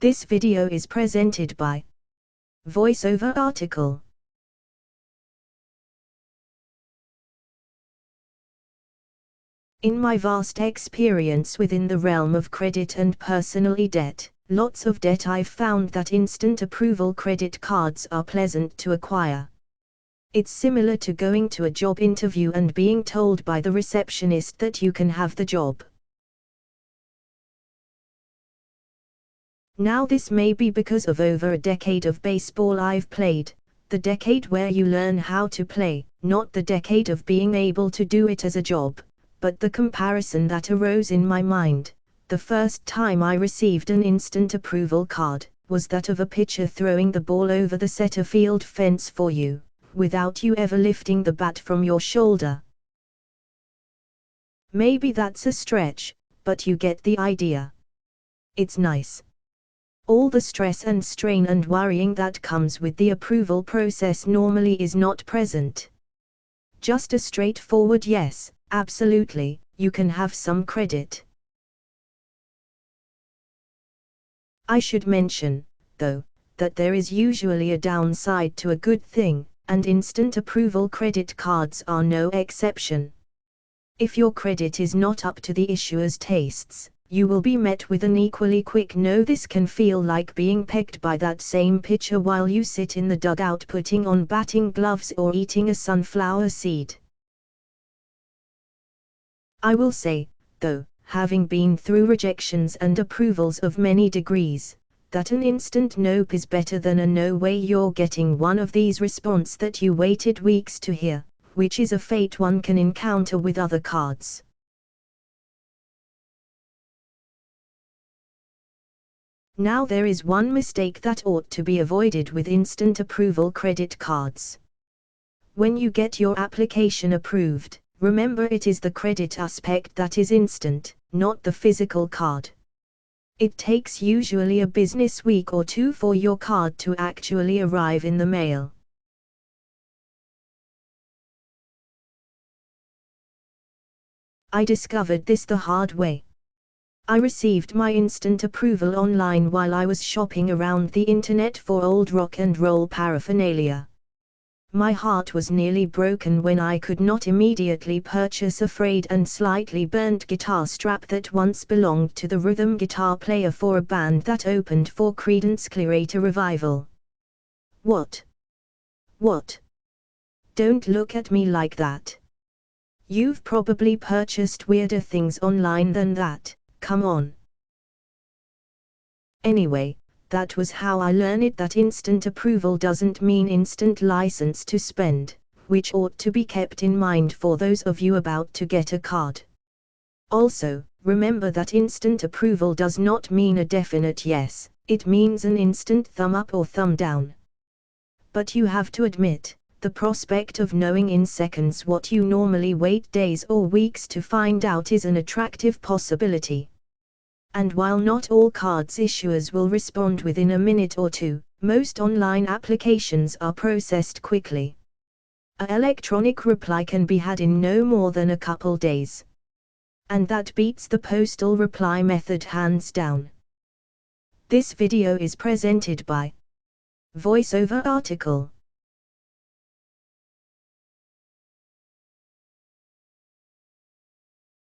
This video is presented by VoiceOver Article. In my vast experience within the realm of credit and personal debt, lots of debt, I've found that instant approval credit cards are pleasant to acquire. It's similar to going to a job interview and being told by the receptionist that you can have the job. Now this may be because of over a decade of baseball I've played, the decade where you learn how to play, not the decade of being able to do it as a job, but the comparison that arose in my mind, the first time I received an instant approval card, was that of a pitcher throwing the ball over the center field fence for you, without you ever lifting the bat from your shoulder. Maybe that's a stretch, but you get the idea. It's nice. All the stress and strain and worrying that comes with the approval process normally is not present. Just a straightforward yes, absolutely, you can have some credit. I should mention, though, that there is usually a downside to a good thing, and instant approval credit cards are no exception. If your credit is not up to the issuer's tastes, you will be met with an equally quick no. This can feel like being pegged by that same pitcher while you sit in the dugout putting on batting gloves or eating a sunflower seed. I will say, though, having been through rejections and approvals of many degrees, that an instant nope is better than a no way you're getting one of these response that you waited weeks to hear, which is a fate one can encounter with other cards. Now there is one mistake that ought to be avoided with instant approval credit cards. When you get your application approved, remember it is the credit aspect that is instant, not the physical card. It takes usually a business week or two for your card to actually arrive in the mail. I discovered this the hard way. I received my instant approval online while I was shopping around the internet for old rock and roll paraphernalia. My heart was nearly broken when I could not immediately purchase a frayed and slightly burnt guitar strap that once belonged to the rhythm guitar player for a band that opened for Creedence Clearwater Revival. What? What? Don't look at me like that. You've probably purchased weirder things online than that. Come on. Anyway, that was how I learned that instant approval doesn't mean instant license to spend, which ought to be kept in mind for those of you about to get a card. Also, remember that instant approval does not mean a definite yes, it means an instant thumb up or thumb down. But you have to admit, the prospect of knowing in seconds what you normally wait days or weeks to find out is an attractive possibility. And while not all cards issuers will respond within a minute or two, most online applications are processed quickly. An electronic reply can be had in no more than a couple days. And that beats the postal reply method hands down. This video is presented by VoiceOver Article.